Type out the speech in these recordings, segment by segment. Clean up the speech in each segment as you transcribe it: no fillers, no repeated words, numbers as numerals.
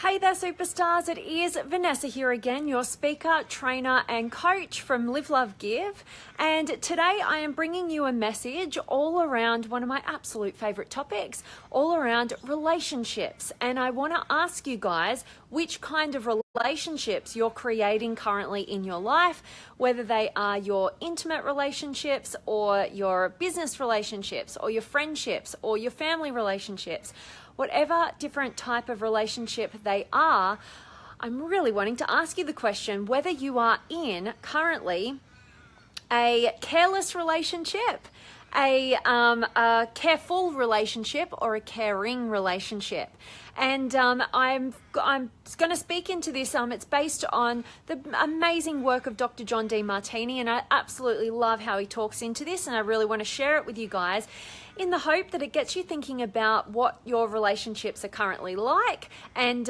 Hey there, superstars. It is Vanessa here again, your speaker, trainer, and coach from Live, Love, Give. And today I am bringing you a message all around one of my absolute favorite topics, all around relationships. And I want to ask you guys which kind of relationships you're creating currently in your life, whether they are your intimate relationships or your business relationships or your friendships or your family relationships. Whatever different type of relationship they are, I'm really wanting to ask you the question whether you are in currently a careless relationship, a careful relationship, or a caring relationship. And I'm going to speak into this. It's based on the amazing work of Dr. John Demartini, and I absolutely love how he talks into this, and I really want to share it with you guys in the hope that it gets you thinking about what your relationships are currently like, and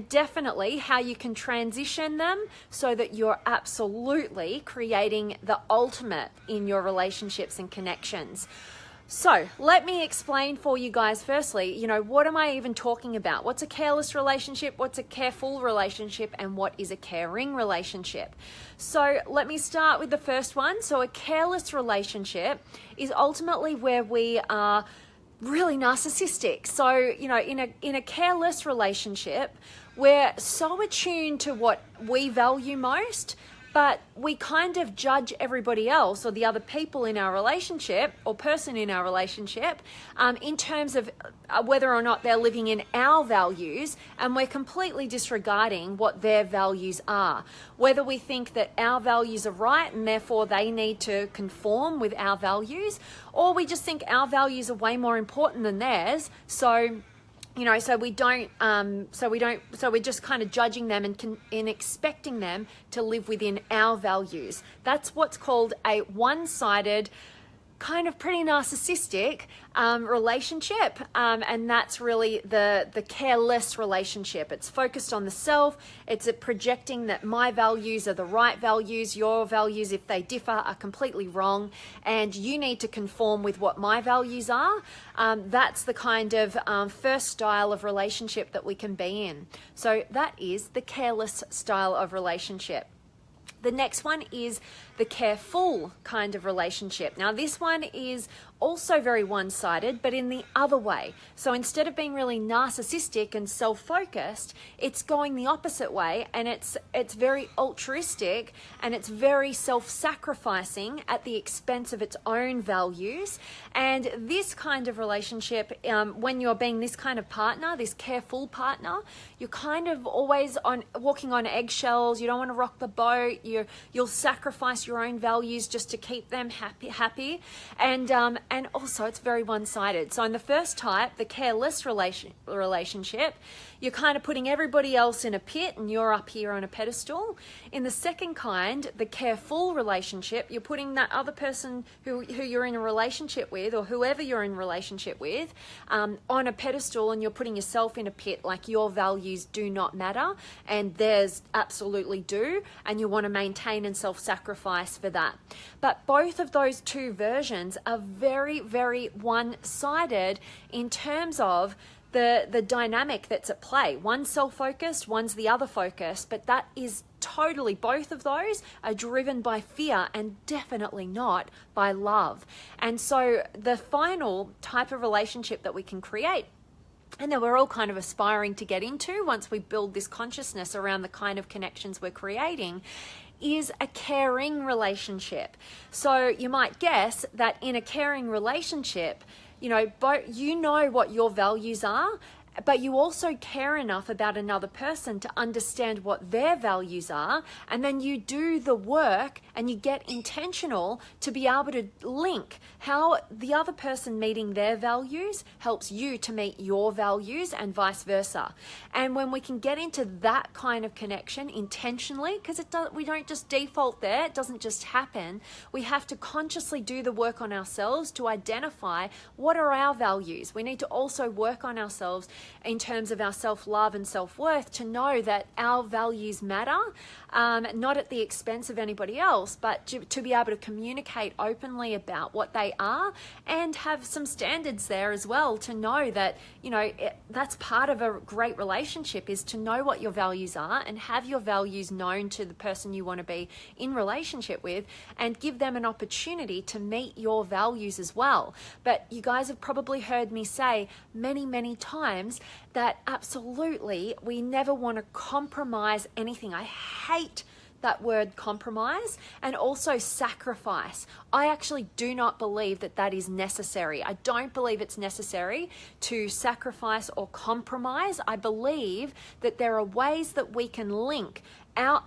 definitely how you can transition them so that you're absolutely creating the ultimate in your relationships and connections. So let me explain for you guys firstly, what am I even talking about? What's a careless relationship? What's a careful relationship? And what is a caring relationship? So let me start with the first one. So a careless relationship is ultimately where we are really narcissistic. So, in a careless relationship, we're so attuned to what we value most, but we kind of judge everybody else or the other people in our relationship or person in our relationship in terms of whether or not they're living in our values, and we're completely disregarding what their values are. Whether we think that our values are right and therefore they need to conform with our values, or we just think our values are way more important than theirs. So we're just kind of judging them and expecting them to live within our values. That's what's called a one-sided, kind of pretty narcissistic relationship, and that's really the careless relationship. It's focused on the self. It's projecting that my values are the right values, your values, if they differ, are completely wrong, and you need to conform with what my values are. That's the kind of first style of relationship that we can be in. So that is the careless style of relationship. The next one is the careful kind of relationship. Now, this one is also very one-sided, but in the other way. So instead of being really narcissistic and self-focused, it's going the opposite way, and it's very altruistic, and it's very self-sacrificing at the expense of its own values. And this kind of relationship, when you're being this kind of partner, this careful partner, you're kind of always walking on eggshells. You don't want to rock the boat. You'll sacrifice your own values just to keep them happy, and also it's very one-sided. So in the first type, the careless relationship, you're kind of putting everybody else in a pit and you're up here on a pedestal. In the second kind, the careful relationship, you're putting that other person who you're in a relationship with, or whoever you're in a relationship with, on a pedestal, and you're putting yourself in a pit, like your values do not matter and theirs absolutely do, and you want to maintain and self-sacrifice for that. But both of those two versions are very, very one-sided in terms of the dynamic that's at play. One's self-focused, one's the other focused, but that is totally, both of those are driven by fear and definitely not by love. And so the final type of relationship that we can create, and that we're all kind of aspiring to get into once we build this consciousness around the kind of connections we're creating, is a caring relationship. So you might guess that in a caring relationship, you know what your values are, but you also care enough about another person to understand what their values are, and then you do the work and you get intentional to be able to link how the other person meeting their values helps you to meet your values, and vice versa. And when we can get into that kind of connection intentionally, because we don't just default there, it doesn't just happen. We have to consciously do the work on ourselves to identify what are our values. We need to also work on ourselves in terms of our self-love and self-worth, to know that our values matter, not at the expense of anybody else, but to be able to communicate openly about what they are and have some standards there as well, to know that, you know, that's part of a great relationship, is to know what your values are and have your values known to the person you want to be in relationship with, and give them an opportunity to meet your values as well. But you guys have probably heard me say many, many times that absolutely we never want to compromise anything. I hate that word compromise, and also sacrifice. I actually do not believe that that is necessary. I don't believe it's necessary to sacrifice or compromise. I believe that there are ways that we can link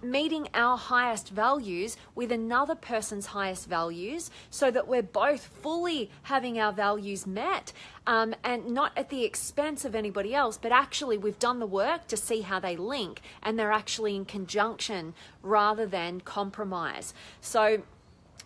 meeting our highest values with another person's highest values, so that we're both fully having our values met, and not at the expense of anybody else, but actually we've done the work to see how they link and they're actually in conjunction rather than compromise. So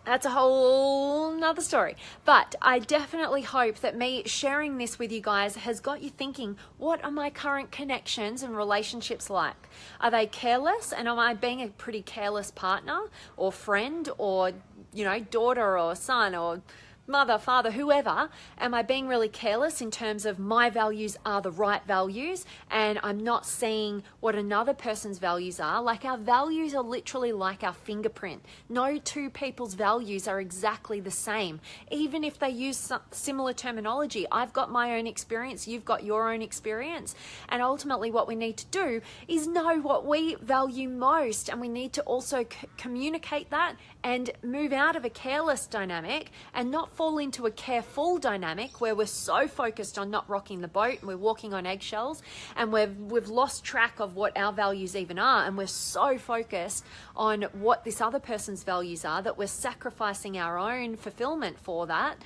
that's a whole nother story. But I definitely hope that me sharing this with you guys has got you thinking, what are my current connections and relationships like? Are they careless? And am I being a pretty careless partner or friend or, you know, daughter or son or mother, father, whoever? Am I being really careless in terms of my values are the right values and I'm not seeing what another person's values are? Like, our values are literally like our fingerprint. No two people's values are exactly the same, even if they use some similar terminology. I've got my own experience, you've got your own experience, and ultimately what we need to do is know what we value most, and we need to also communicate that and move out of a careless dynamic and not fall into a careful dynamic where we're so focused on not rocking the boat and we're walking on eggshells, and we've lost track of what our values even are, and we're so focused on what this other person's values are that we're sacrificing our own fulfillment for that.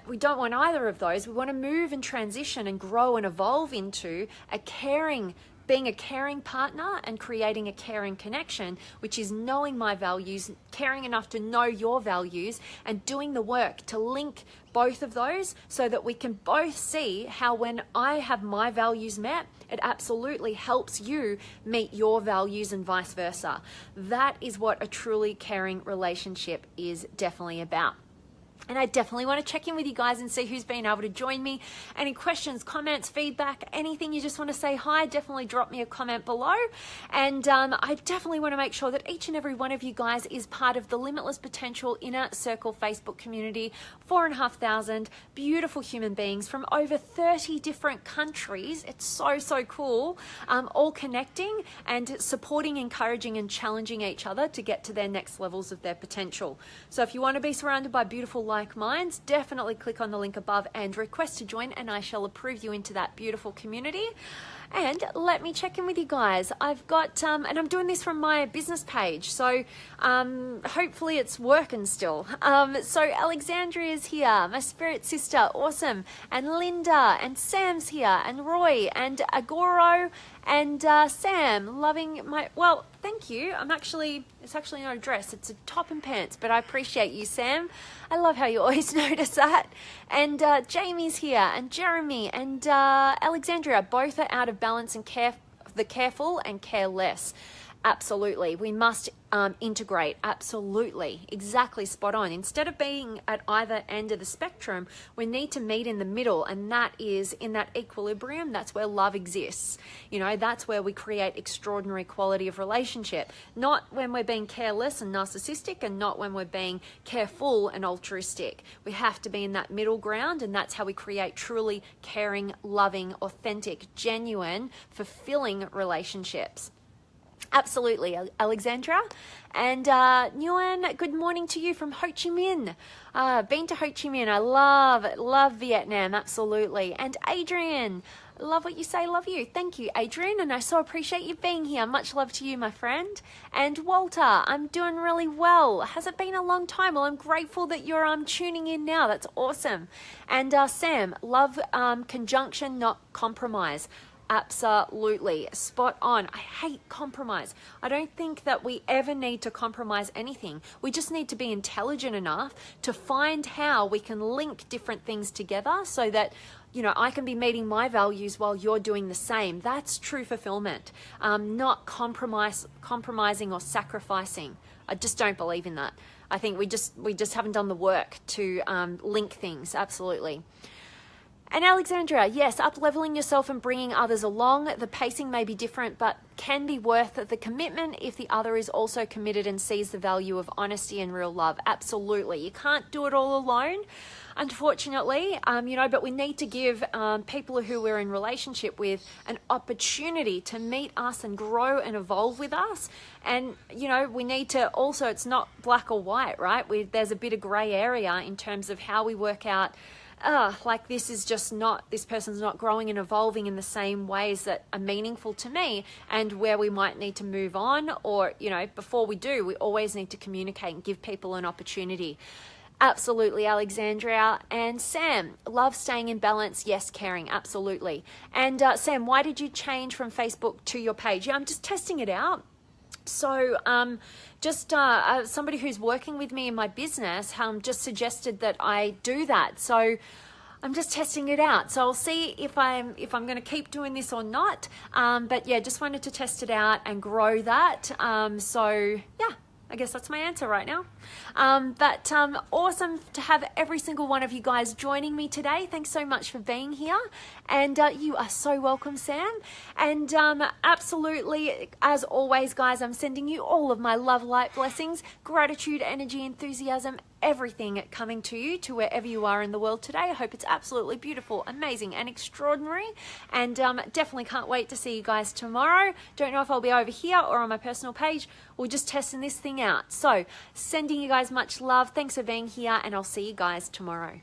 We don't want either of those. We want to move and transition and grow and evolve into being a caring partner and creating a caring connection, which is knowing my values, caring enough to know your values, and doing the work to link both of those so that we can both see how, when I have my values met, it absolutely helps you meet your values and vice versa. That is what a truly caring relationship is definitely about. And I definitely want to check in with you guys and see who's been able to join me. Any questions, comments, feedback, anything you just want to say hi, definitely drop me a comment below. And I definitely want to make sure that each and every one of you guys is part of the Limitless Potential Inner Circle Facebook community. 4,500 beautiful human beings from over 30 different countries. It's so, so cool. All connecting and supporting, encouraging, and challenging each other to get to their next levels of their potential. So if you want to be surrounded by beautiful like minds, definitely click on the link above and request to join, and I shall approve you into that beautiful community. And let me check in with you guys. I've got, and I'm doing this from my business page, so hopefully it's working still. So Alexandria's here, my spirit sister, awesome, and Linda, and Sam's here, and Roy, and Agoro, and Sam, loving my, well, thank you. It's actually not a dress, it's a top and pants, but I appreciate you, Sam. I love how you always notice that. And Jamie's here, and Jeremy, and Alexandria, both are out of balance and careful and careless. Absolutely. We must integrate. Absolutely. Exactly spot on. Instead of being at either end of the spectrum, we need to meet in the middle, and that is in that equilibrium. That's where love exists. You know, that's where we create extraordinary quality of relationship. Not when we're being careless and narcissistic, and not when we're being careful and altruistic. We have to be in that middle ground, and that's how we create truly caring, loving, authentic, genuine, fulfilling relationships. Absolutely, Alexandra. And Nguyen, good morning to you from Ho Chi Minh. Been to Ho Chi Minh. I love Vietnam, absolutely. And Adrian, love what you say, love you. Thank you, Adrian, and I so appreciate you being here. Much love to you, my friend. And Walter, I'm doing really well. Has it been a long time? Well, I'm grateful that you're tuning in now. That's awesome. And Sam, love conjunction, not compromise. Absolutely. Spot on. I hate compromise. I don't think that we ever need to compromise anything. We just need to be intelligent enough to find how we can link different things together so that, you know, I can be meeting my values while you're doing the same. That's true fulfillment, not compromising or sacrificing. I just don't believe in that. I think we just haven't done the work to link things. Absolutely. And Alexandra, yes, up-leveling yourself and bringing others along. The pacing may be different, but can be worth the commitment if the other is also committed and sees the value of honesty and real love. Absolutely. You can't do it all alone, unfortunately, but we need to give people who we're in relationship with an opportunity to meet us and grow and evolve with us. And, we need to also, it's not black or white, right? There's a bit of gray area in terms of how we work out this person's not growing and evolving in the same ways that are meaningful to me, and where we might need to move on, or, before we do, we always need to communicate and give people an opportunity. Absolutely, Alexandria. And Sam, love staying in balance. Yes, caring. Absolutely. And Sam, why did you change from Facebook to your page? Yeah, I'm just testing it out. So somebody who's working with me in my business just suggested that I do that. So I'm just testing it out. So I'll see if I'm going to keep doing this or not. But yeah, just wanted to test it out and grow that. So yeah, I guess that's my answer right now. But awesome to have every single one of you guys joining me today. Thanks so much for being here. And you are so welcome, Sam. And absolutely, as always, guys, I'm sending you all of my love, light, blessings, gratitude, energy, enthusiasm, everything coming to you, to wherever you are in the world today. I hope it's absolutely beautiful, amazing, and extraordinary. And definitely can't wait to see you guys tomorrow. Don't know if I'll be over here or on my personal page. We're just testing this thing out. So sending you guys much love. Thanks for being here, and I'll see you guys tomorrow.